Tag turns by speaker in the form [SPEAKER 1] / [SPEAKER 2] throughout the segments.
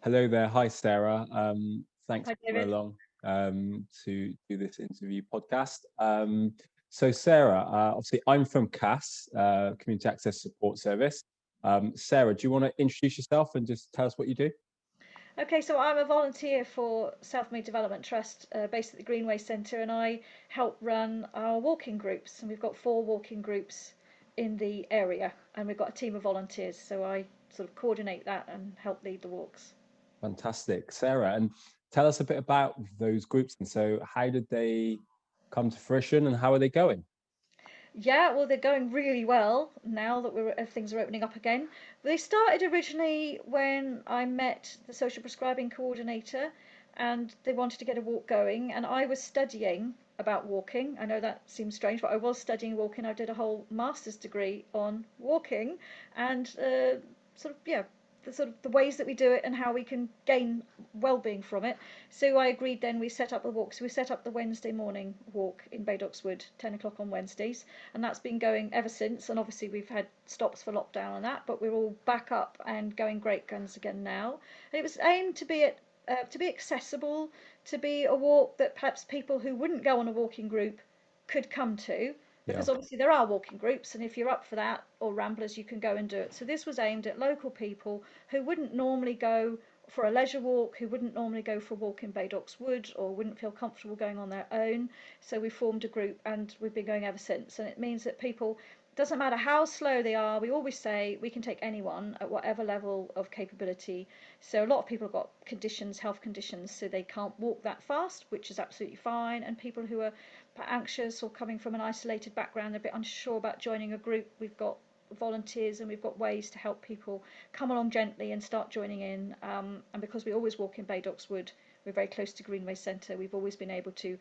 [SPEAKER 1] Hello there. Hi, Sarah. Thanks
[SPEAKER 2] Hi,
[SPEAKER 1] for coming
[SPEAKER 2] David.
[SPEAKER 1] along to do this interview podcast. So, Sarah, obviously, I'm from CAS, Community Access Support Service. Sarah, do you want to introduce yourself and just tell us what you do?
[SPEAKER 2] Okay, so I'm a volunteer for Southmead Development Trust, based at the Greenway Centre, and I help run our walking groups. And we've got 4 walking groups in the area, and we've got a team of volunteers. So I sort of coordinate that and help lead the walks.
[SPEAKER 1] Fantastic, Sarah. And tell us a bit about those groups. And so, how did they come to fruition and how are they going?
[SPEAKER 2] Yeah, well, they're going really well now that things are opening up again. They started originally when I met the social prescribing coordinator, and they wanted to get a walk going, and I was studying about walking. I know that seems strange, but I was studying walking. I did a whole master's degree on walking, and sort of yeah, the ways that we do it and how we can gain well-being from it. So I agreed then we set up the walk. So we set up the Wednesday morning walk in Baydoxwood, 10 o'clock on Wednesdays, and that's been going ever since. And obviously we've had stops for lockdown and that, but we're all back up and going great guns again now. And it was aimed to be accessible, to be a walk that perhaps people who wouldn't go on a walking group could come to.
[SPEAKER 1] Yeah.
[SPEAKER 2] Because obviously there are walking groups, and if you're up for that or ramblers, you can go and do it. So this was aimed at local people who wouldn't normally go for a leisure walk, who wouldn't normally go for a walk in Baydox Wood or wouldn't feel comfortable going on their own. So we formed a group and we've been going ever since. And it means that people, it doesn't matter how slow they are, we always say we can take anyone at whatever level of capability. So a lot of people have got conditions, health conditions, so they can't walk that fast, which is absolutely fine. And people who are anxious or coming from an isolated background, a bit unsure about joining a group, we've got volunteers and we've got ways to help people come along gently and start joining in. And because we always walk in Baydox Wood, we're very close to Greenway Centre. We've always been able to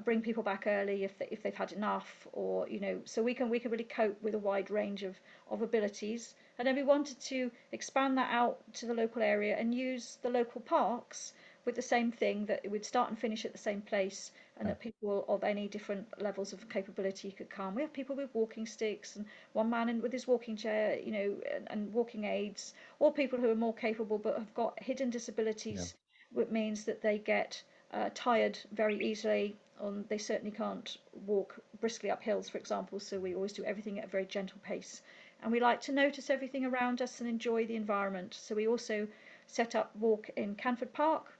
[SPEAKER 2] bring people back early if they've had enough, or so we can really cope with a wide range of abilities. And then we wanted to expand that out to the local area and use the local parks with the same thing, that it would start and finish at the same place, and
[SPEAKER 1] Yeah.
[SPEAKER 2] that people of any different levels of capability could come. We have people with walking sticks and one man with his walking chair, and walking aids, or people who are more capable but have got hidden
[SPEAKER 1] Yeah.
[SPEAKER 2] disabilities, which means that they get tired very easily. They certainly can't walk briskly up hills, for example, so we always do everything at a very gentle pace. And we like to notice everything around us and enjoy the environment. So we also set up walk in Canford Park,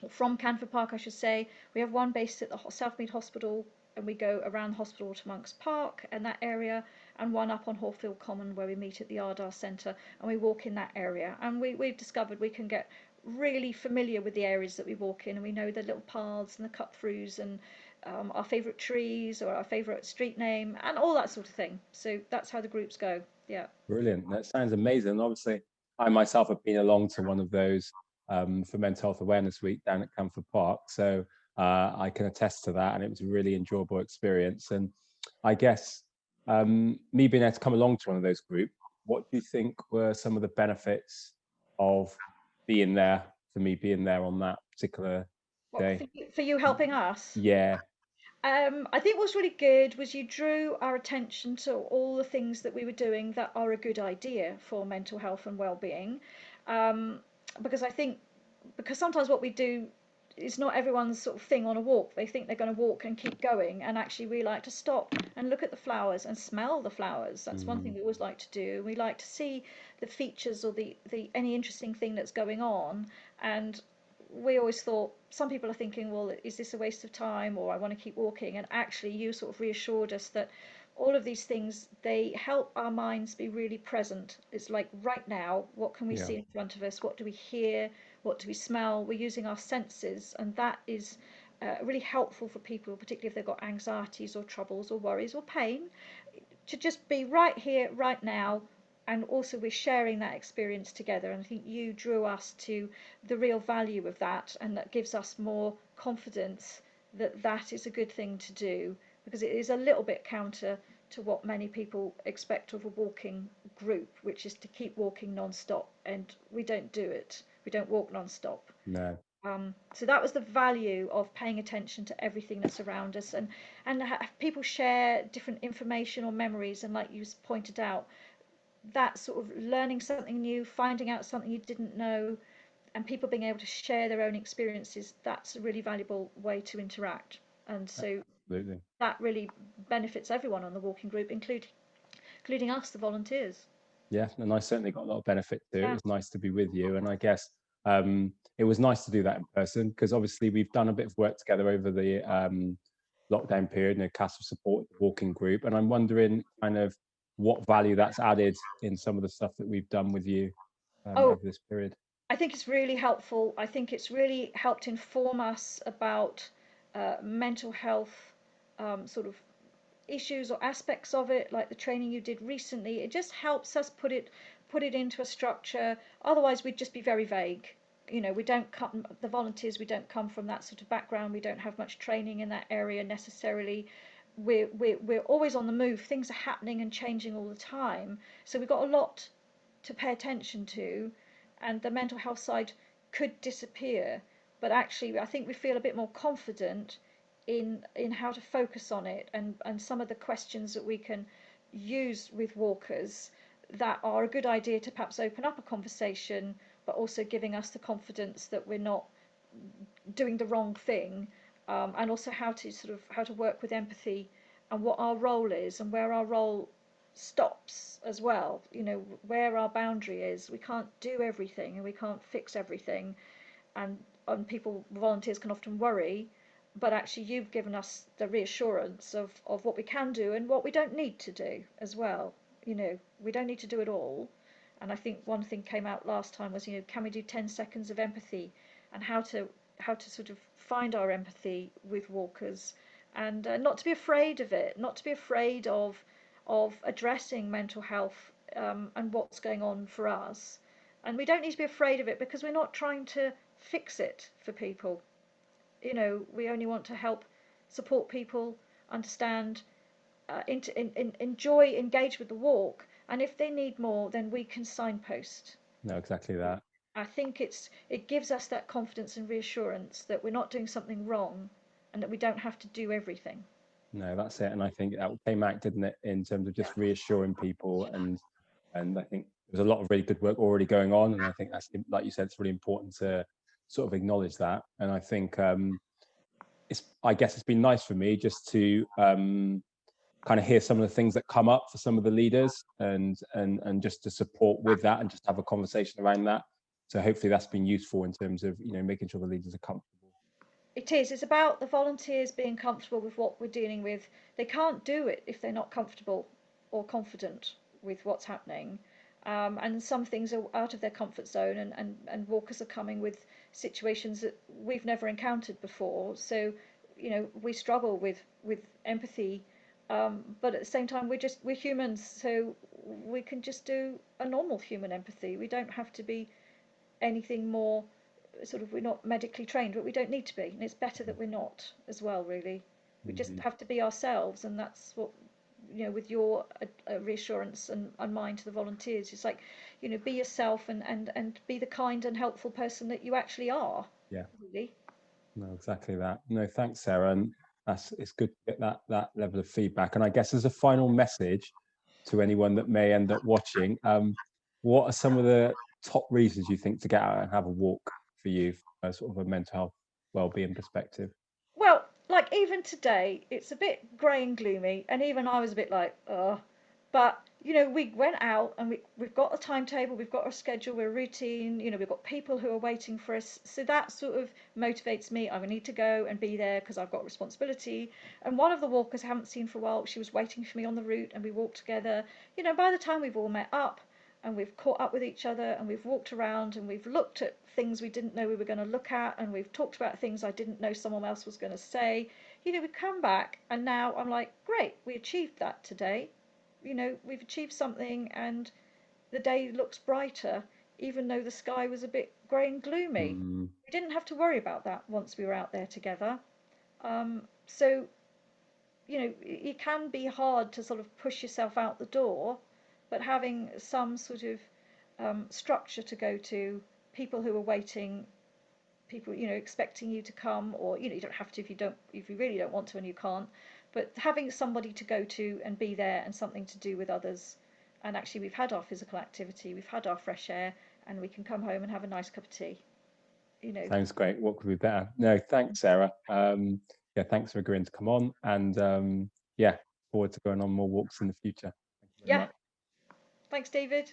[SPEAKER 2] from Canford Park, I should say. We have one based at the Southmead Hospital, and we go around the hospital to Monks Park and that area, and one up on Hawfield Common where we meet at the Ardagh Centre, and we walk in that area. And we've discovered we can get really familiar with the areas that we walk in, and we know the little paths and the cut throughs and our favourite trees or our favourite street name and all that sort of thing. So that's how the groups go. Yeah.
[SPEAKER 1] Brilliant. That sounds amazing. And obviously, I myself have been along to one of those for Mental Health Awareness Week down at Camford Park. So I can attest to that. And it was a really enjoyable experience. And I guess me being able to come along to one of those groups, what do you think were some of the benefits of being there, for me being there on that particular
[SPEAKER 2] What
[SPEAKER 1] day?
[SPEAKER 2] for you helping us?
[SPEAKER 1] Yeah.
[SPEAKER 2] I think what's really good was you drew our attention to all the things that we were doing that are a good idea for mental health and well-being. Um, because I think, because sometimes what we do is not everyone's sort of thing on a walk. They think they're going to walk and keep going, and actually we like to stop and look at the flowers and smell the flowers. That's one thing
[SPEAKER 1] Mm,
[SPEAKER 2] we always like to do. We like to see the features or the any interesting thing that's going on, and we always thought, some people are thinking, well, is this a waste of time, or I want to keep walking? And actually you sort of reassured us that all of these things, they help our minds be really present. It's like right now, what can we
[SPEAKER 1] yeah.
[SPEAKER 2] see in front of us? What do we hear? What do we smell? We're using our senses, and that is really helpful for people, particularly if they've got anxieties or troubles or worries or pain, to just be right here, right now. And also, we're sharing that experience together. And I think you drew us to the real value of that, and that gives us more confidence that that is a good thing to do, because it is a little bit counter to what many people expect of a walking group, which is to keep walking non-stop, and we don't do it. We don't walk non-stop.
[SPEAKER 1] No.
[SPEAKER 2] So that was the value of paying attention to everything that's around us, and people share different information or memories, and like you pointed out, that sort of learning something new, finding out something you didn't know, and people being able to share their own experiences, that's a really valuable way to interact. And so
[SPEAKER 1] Absolutely.
[SPEAKER 2] that really benefits everyone on the walking group, including us, the volunteers.
[SPEAKER 1] Yeah, and I certainly got a lot of benefit too. It
[SPEAKER 2] Yeah.
[SPEAKER 1] was nice to be with you, and I guess it was nice to do that in person because obviously we've done a bit of work together over the lockdown period and a cast of support walking group, and I'm wondering kind of what value that's added in some of the stuff that we've done with you
[SPEAKER 2] Oh,
[SPEAKER 1] over this period.
[SPEAKER 2] I think it's really helpful. I think it's really helped inform us about mental health sort of issues or aspects of it, like the training you did recently. It just helps us put it into a structure. Otherwise, we'd just be very vague. You know, we don't come, the volunteers, we don't come from that sort of background. We don't have much training in that area necessarily. We're always on the move. Things are happening and changing all the time. So we've got a lot to pay attention to, and the mental health side could disappear. But actually, I think we feel a bit more confident in how to focus on it, and some of the questions that we can use with walkers that are a good idea to perhaps open up a conversation, but also giving us the confidence that we're not doing the wrong thing, and also how to work with empathy and what our role is and where our role stops as well. You know, where our boundary is. We can't do everything and we can't fix everything, and people, volunteers, can often worry, but actually you've given us the reassurance of what we can do and what we don't need to do as well. You know, we don't need to do it all. And I think one thing came out last time was, you know, can we do 10 seconds of empathy, and how to sort of find our empathy with walkers, and not to be afraid of it, not to be afraid of addressing mental health, and what's going on for us. And we don't need to be afraid of it because we're not trying to fix it for people. You know, we only want to help support people, understand, enjoy, engage with the walk. And if they need more, then we can signpost.
[SPEAKER 1] No, exactly that.
[SPEAKER 2] I think it gives us that confidence and reassurance that we're not doing something wrong and that we don't have to do everything.
[SPEAKER 1] No, that's it. And I think that came out, didn't it, in terms of just reassuring people, and I think there's a lot of really good work already going on, and I think that's, like you said, it's really important to sort of acknowledge that. And I think I guess it's been nice for me just to kind of hear some of the things that come up for some of the leaders, and just to support with that and just have a conversation around that. So hopefully that's been useful in terms of, you know, making sure the leaders are comfortable.
[SPEAKER 2] It is. It's about the volunteers being comfortable with what we're dealing with. They can't do it if they're not comfortable or confident with what's happening. And some things are out of their comfort zone, and walkers are coming with situations that we've never encountered before. So, you know, we struggle with empathy, but at the same time, we're humans, so we can just do a normal human empathy. We don't have to be anything more, sort of, we're not medically trained, but we don't need to be, and it's better that we're not as well, really. We just
[SPEAKER 1] Mhm.
[SPEAKER 2] have to be ourselves, and that's what, you know, with your reassurance and mine to the volunteers, it's like, you know, be yourself, and be the kind and helpful person that you actually are,
[SPEAKER 1] Yeah.
[SPEAKER 2] really.
[SPEAKER 1] No, exactly that. No, thanks, Sarah. And it's good to get that level of feedback. And I guess as a final message to anyone that may end up watching, what are some of the top reasons you think to get out and have a walk for you, from a sort of a mental health well-being perspective?
[SPEAKER 2] Well, like even today, it's a bit grey and gloomy, and even I was a bit like, ugh. But you know, we went out and we've got a timetable, we've got a schedule, we're routine. You know, we've got people who are waiting for us, so that sort of motivates me. I need to go and be there because I've got responsibility. And one of the walkers I haven't seen for a while, she was waiting for me on the route, and we walked together. You know, by the time we've all met up, and we've caught up with each other, and we've walked around, and we've looked at things we didn't know we were going to look at, and we've talked about things I didn't know someone else was going to say. You know, we come back, and now I'm like, great, we achieved that today. You know, we've achieved something, and the day looks brighter, even though the sky was a bit grey and gloomy.
[SPEAKER 1] Mm,
[SPEAKER 2] We didn't have to worry about that once we were out there together. So, you know, it can be hard to sort of push yourself out the door, but having some sort of structure to go to, people who are waiting, people, you know, expecting you to come, or, you know, you don't have to if you don't, if you really don't want to and you can't, but having somebody to go to and be there and something to do with others. And actually, we've had our physical activity, we've had our fresh air, and we can come home and have a nice cup of tea. you know.
[SPEAKER 1] Sounds great. What could be better? No, thanks, Sarah. Yeah, thanks for agreeing to come on, and yeah, forward to going on more walks in the future. Thank you very
[SPEAKER 2] Yeah,
[SPEAKER 1] much.
[SPEAKER 2] thanks, David.